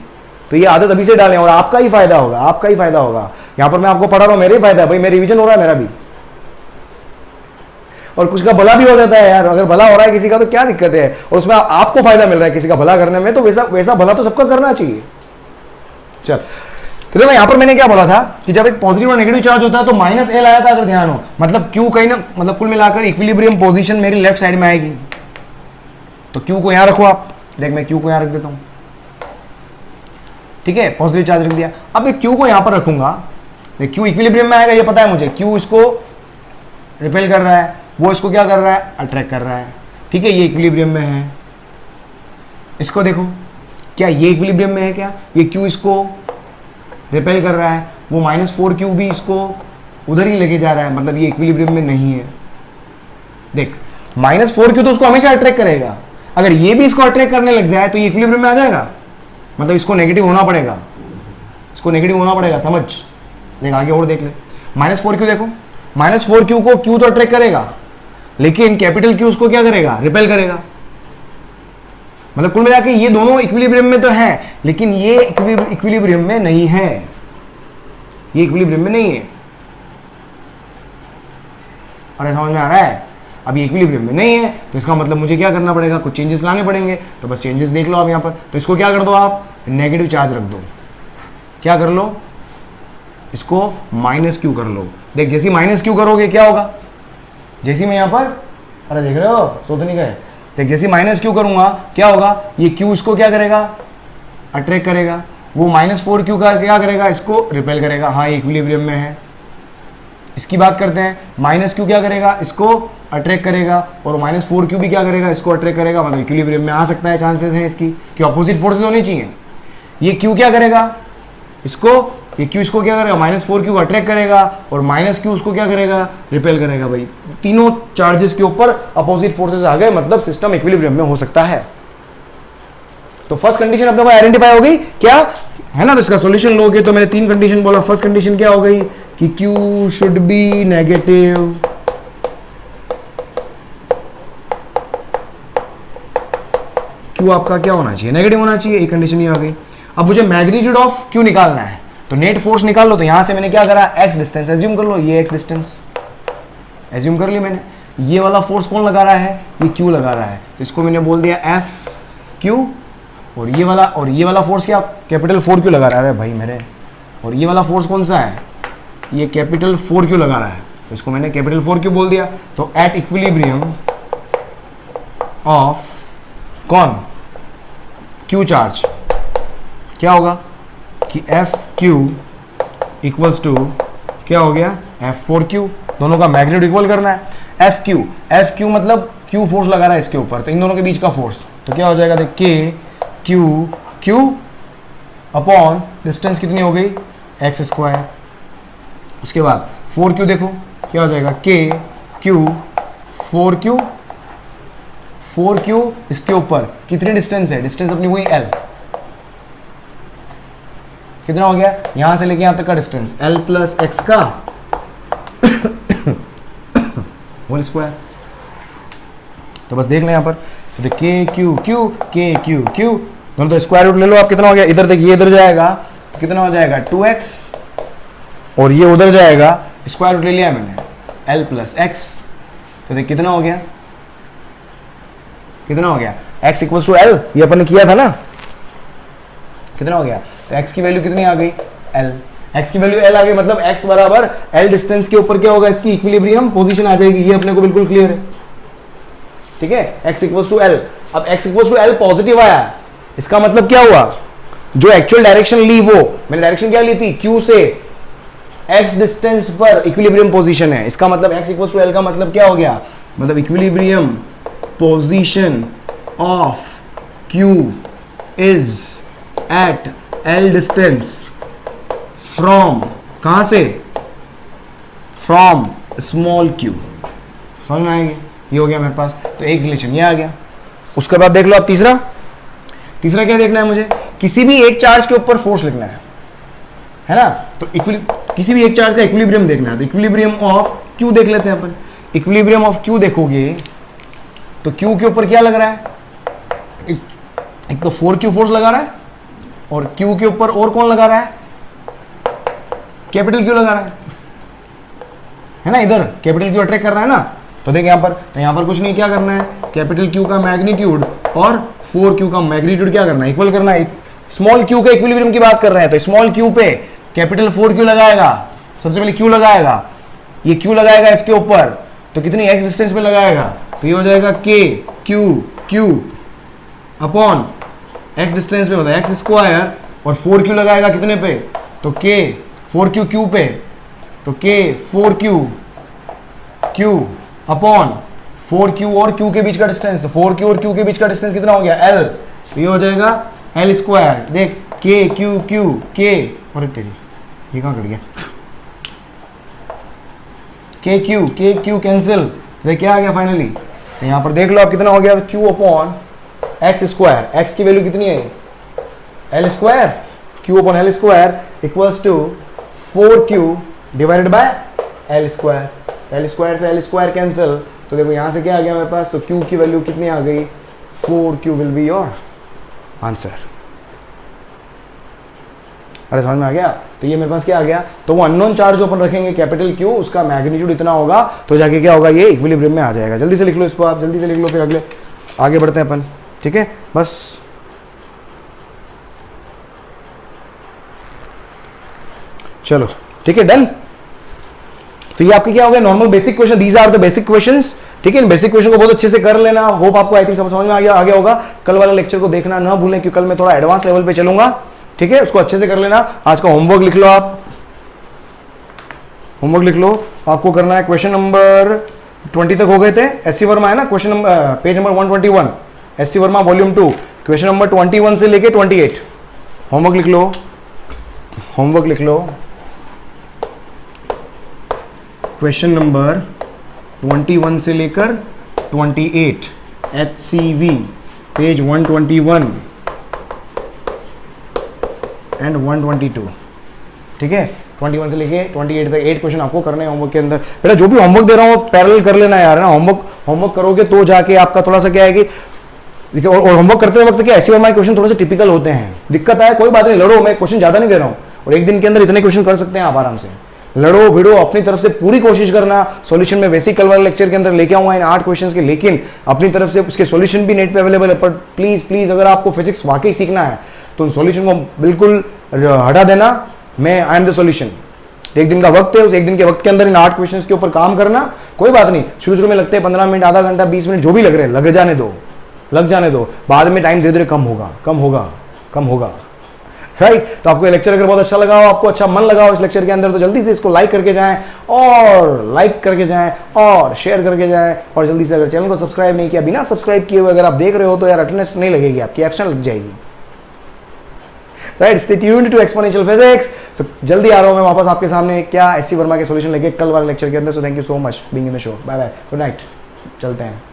तो ये आदत अभी से डालें और आपका ही फायदा होगा, आपका ही फायदा होगा। यहां पर मैं आपको पढ़ा रहा हूं, मेरा ही फायदा है भाई, मेरा रिवीजन हो रहा है मेरा भी, और कुछ का भला भी हो जाता है यार। अगर भला हो रहा है किसी का तो क्या दिक्कत है, और उसमें आपको फायदा मिल रहा है किसी का भला करने में, तो वैसा भला तो सबका करना चाहिए। चल तो देखो यहां पर मैंने क्या बोला था कि जब एक पॉजिटिव और नेगेटिव चार्ज होता है तो माइनस एल आया था, अगर ध्यान हो, मतलब क्यू कहीं ना, मतलब कुल मिलाकर इक्विलिब्रियम पोजीशन मेरी लेफ्ट साइड में आएगी। तो क्यू को यहां रखो आप, देख मैं क्यू को यहां रख देता हूं, ठीक है, पॉजिटिव चार्ज रख दिया। अब मैं क्यू को यहां पर रखूंगा, क्यू इक्विलिब्रियम में आएगा, ये पता है मुझे। क्यू इसको रिपेल कर रहा है, वो इसको क्या कर रहा है, अट्रैक्ट कर रहा है, ठीक है, ये इक्विलिब्रियम में है। इसको देखो, क्या ये इक्विलिब्रियम में है, क्या ये क्यू इसको रिपेल कर रहा है, वो -4Q भी इसको उधर ही लेके जा रहा है, मतलब ये इक्विलिब्रियम में नहीं है। देख -4Q तो उसको हमेशा अट्रैक्ट करेगा, अगर ये भी इसको अट्रैक्ट करने लग जाए तो ये इक्विलिब्रियम में आ जाएगा, मतलब इसको नेगेटिव होना पड़ेगा, इसको नेगेटिव होना पड़ेगा, समझ। देख आगे और देख ले, -4Q देखो, -4Q को Q तो अट्रैक्ट करेगा, लेकिन कैपिटल Q उसको क्या करेगा, रिपेल करेगा। मतलब कुल मिला के ये दोनों इक्विलिब्रियम में तो है, लेकिन ये इक्विलिब्रियम में नहीं है, ये इक्विलिब्रियम में नहीं है। और समझ में आ रहा है, अब ये इक्विलिब्रियम में नहीं है, तो इसका मतलब मुझे क्या करना पड़ेगा, कुछ चेंजेस लाने पड़ेंगे। तो बस चेंजेस देख लो आप यहाँ पर, तो इसको क्या कर दो, आप नेगेटिव चार्ज रख दो, क्या कर लो, इसको माइनस क्यू कर लो। देख जैसे माइनस क्यू करोगे क्या होगा, जैसे मैं यहाँ पर, अरे देख रहे हो सो तो नहीं गए, देख जैसे माइनस क्यू करूंगा क्या होगा, ये क्यू इसको क्या करेगा, अट्रैक्ट करेगा, वो -4q का क्या करेगा, इसको रिपेल करेगा। हाँ ये इक्विलिब्रियम में है। इसकी बात करते हैं, -q क्या करेगा, इसको अट्रैक्ट करेगा, और -4q भी क्या करेगा, इसको अट्रैक्ट करेगा, मतलब इक्विलिब्रियम में आ सकता है, चांसेस हैं इसकी कि ऑपोजिट फोर्सेस होनी चाहिए। ये q क्या करेगा, इसको, ये q इसको क्या करेगा, -4q को अट्रैक्ट करेगा, और -q उसको क्या करेगा, रिपेल करेगा। भाई तीनों चार्जेस के ऊपर अपोजिट फोर्सेस आ गए, मतलब सिस्टम इक्विलिब्रियम में हो सकता है। तो फर्स्ट कंडीशन अपने को आइडेंटिफाई हो गई क्या है ना। तो इसका सॉल्यूशन लोगे तो मैंने 3 कंडीशन बोला। फर्स्ट कंडीशन क्या हो गई कि Q should be negative, Q आपका क्या होना चाहिए, नेगेटिव होना चाहिए, एक कंडीशन ये आ गई। अब मुझे मैग्नीट्यूड ऑफ Q निकालना है, तो नेट फोर्स निकाल लो। तो यहां से मैंने क्या करा, x डिस्टेंस एज्यूम कर लो, ये x डिस्टेंस एज्यूम कर ली मैंने। ये वाला फोर्स कौन लगा रहा है, ये Q लगा रहा है, तो इसको मैंने बोल दिया F Q। और ये वाला फोर्स क्या, कैपिटल 4Q लगा रहा है भाई मेरे। और ये वाला फोर्स कौन सा है, ये कैपिटल 4Q लगा रहा है, तो इसको मैंने कैपिटल 4Q बोल दिया। तो एट इक्विलिब्रियम ऑफ कौन, Q चार्ज, क्या होगा कि FQ इक्वल्स टू क्या हो गया, F4Q। दोनों का मैग्नीट्यूड इक्वल करना है। FQ मतलब Q फोर्स लगा रहा है इसके ऊपर, तो इन दोनों के बीच का फोर्स, तो क्या हो जाएगा, देख Q अपॉन डिस्टेंस कितनी हो गई, x²। उसके बाद 4Q देखो क्या हो जाएगा, Q 4Q इसके ऊपर कितनी डिस्टेंस है, डिस्टेंस अपनी हुई L, कितना हो गया, यहां से लेके यहां तक का डिस्टेंस L प्लस x का होल स्क्वायर। तो बस देख लें यहां पर, तो Q दोनों तो स्क्वायर रूट ले लो आप, कितना हो गया, इधर देखिए, इधर जाएगा तो कितना हो जाएगा 2x, और ये उधर जाएगा, स्क्वायर रूट ले लिया मैंने L प्लस x। तो देख कितना हो गया, x इक्वल्स टू L, ये अपन ने किया था ना, कितना हो गया, तो x की वैल्यू कितनी आ गई, L, x की वैल्यू L आ गई, मतलब x बराबर L डिस्टेंस के ऊपर क्या होगा, इसकी इक्विलिब्रियम पोजीशन आ जाएगी। ये अपने को बिल्कुल क्लियर है, ठीक है, x इक्वल्स टू L। अब x equals to L positive आया, इसका मतलब क्या हुआ, जो एक्चुअल डायरेक्शन ली, वो मैंने डायरेक्शन क्या ली थी, Q से x डिस्टेंस पर इक्विलिब्रियम पोजीशन है, इसका मतलब x इक्वल्स टू L का मतलब क्या हो गया, मतलब equilibrium position of Q is at L distance from, कहां से, फ्रॉम स्मॉल q। समझ में आएगी, ये हो गया मेरे पास, तो एक रिलेशन ये आ गया। उसके बाद देख लो अब तीसरा क्या देखना है मुझे, किसी भी एक चार्ज के ऊपर फोर्स लिखना है ना। तो किसी भी एक चार्ज का इक्विलिब्रियम देखना है, तो इक्विलिब्रियम ऑफ Q देख लेते हैं अपन। इक्विलिब्रियम ऑफ Q देखोगे तो Q के ऊपर क्या लग रहा है, एक तो 4Q फोर्स लगा रहा है, और Q के ऊपर और कौन लगा रहा है, कैपिटल Q लगा रहा है ना, इधर कैपिटल Q अट्रैक्ट कर रहा है ना। तो देख यहाँ पर कुछ नहीं, क्या करना है, कैपिटल Q का मैग्नीट्यूड और 4Q का मैग्नीट्यूड क्या करना है, इक्वल करना है। स्मॉल q के इक्विलिब्रियम की बात कर रहे हैं, तो स्मॉल q पे कैपिटल 4Q लगाएगा, सबसे पहले Q लगाएगा, ये Q लगाएगा इसके ऊपर, तो कितनी x डिस्टेंस पे लगाएगा, तो ये हो जाएगा Q अपॉन x डिस्टेंस पे होता है x², और 4Q लगाएगा कितने पे, तो 4Q Q पे, तो Q अपॉन 4Q और Q के बीच का डिस्टेंस, तो 4Q और Q के बीच का डिस्टेंस कितना हो गया L, तो ये हो जाएगा L²। देख K और तेरी ये कहाँ कट गया, K कैंसिल, देख क्या आ गया फाइनली, तो यहाँ पर देख लो आप कितना हो गया, Q अपॉन x², x की वैल्यू कितनी है L², Q upon L² equals to 4Q divided by L²। L² से L² कैंसिल, तो देखो यहाँ से क्या आ गया मेरे पास, तो Q की वैल्यू कितनी आ गई, 4Q will be your answer. अरे समझ में आ गया, तो ये मेरे पास क्या आ गया, तो वो अननोन चार्ज जो अपन रखेंगे कैपिटल Q, उसका मैग्नीट्यूड इतना होगा, तो जाके क्या होगा, ये इक्विलिब्रियम में आ जाएगा। जल्दी से लिख लो इसको, आप जल्दी से लिख लो, फिर अगले आगे बढ़ते हैं अपन, ठीक है। बस चलो ठीक है, डन। तो ये आपके क्या हो गया, normal basic question, these are the basic questions. ठीक है, इन बेसिक क्वेश्चन को बहुत अच्छे से कर लेना। होप आपको आई थिंक समझ में आ गया होगा। कल वाला लेक्चर को देखना ना भूलें, क्योंकि कल मैं थोड़ा एडवांस लेवल पे चलूंगा। ठीक है, उसको अच्छे से कर लेना। आज का होमवर्क लिख लो, आप होमवर्क लिख लो। आपको करना है क्वेश्चन नंबर 20 तक हो गए थे, एस सी वर्मा है ना, question number page number 121, S C Verma volume 2, question number 21 से लेके 28। होमवर्क लिख लो, होमवर्क लिख लो। क्वेश्चन नंबर 21 से लेकर 28, HCV पेज 121 एंड 122। ठीक है, 21 से लेके 28 तक 8 क्वेश्चन आपको करने हैं होमवर्क के अंदर। बेटा जो भी होमवर्क दे रहा हूँ पैरेलल कर लेना यार, ना होमवर्क करोगे तो जाके आपका थोड़ा सा क्या है कि और होमवर्क करते वक्त क्या ऐसे हमारे क्वेश्चन थोड़े से टिपिकल होते हैं, दिक्कत आए कोई बात नहीं, लड़ो, मैं क्वेश्चन ज्यादा नहीं दे रहा हूँ, और एक दिन के अंदर इतने क्वेश्चन कर सकते हैं आप आराम से। लड़ो भिड़ो, अपनी तरफ से पूरी कोशिश करना। सॉल्यूशन में वैसे ही कल वाले लेक्चर के अंदर लेके आऊंगा इन 8 क्वेश्चंस के, लेकिन अपनी तरफ से उसके सॉल्यूशन भी नेट पे अवेलेबल है। पर प्लीज अगर आपको फिजिक्स वाकई सीखना है तो उन सॉल्यूशन को बिल्कुल हटा देना। मैं आई एम द सॉल्यूशन। एक दिन का वक्त है, उस एक दिन के वक्त के अंदर इन 8 क्वेश्चंस के ऊपर काम करना। कोई बात नहीं, शुरू में लगते हैं 15 मिनट, आधा घंटा, 20 मिनट, जो भी लग रहे हैं लग जाने दो। बाद में टाइम धीरे धीरे कम होगा। राइट। तो आपको ये लेक्चर अगर बहुत अच्छा लगा हो, आपको अच्छा मन लगा हो इस लेक्चर के अंदर, तो जल्दी से इसको लाइक करके जाएं और शेयर करके जाएं, और जल्दी से अगर चैनल को सब्सक्राइब नहीं किया, बिना सब्सक्राइब किए हुए अगर आप देख रहे हो तो यार अटेंडेंस नहीं लगेगी, आपकी एब्सेंट लग जाएगी। Right, stay tuned to exponential physics. So जल्दी आ रहा हूं मैं वापस आपके सामने, क्या एससी वर्मा के सॉल्यूशन लेके कल वाले लेक्चर के अंदर। So thank you so much being in the show. Bye bye, good night, चलते हैं।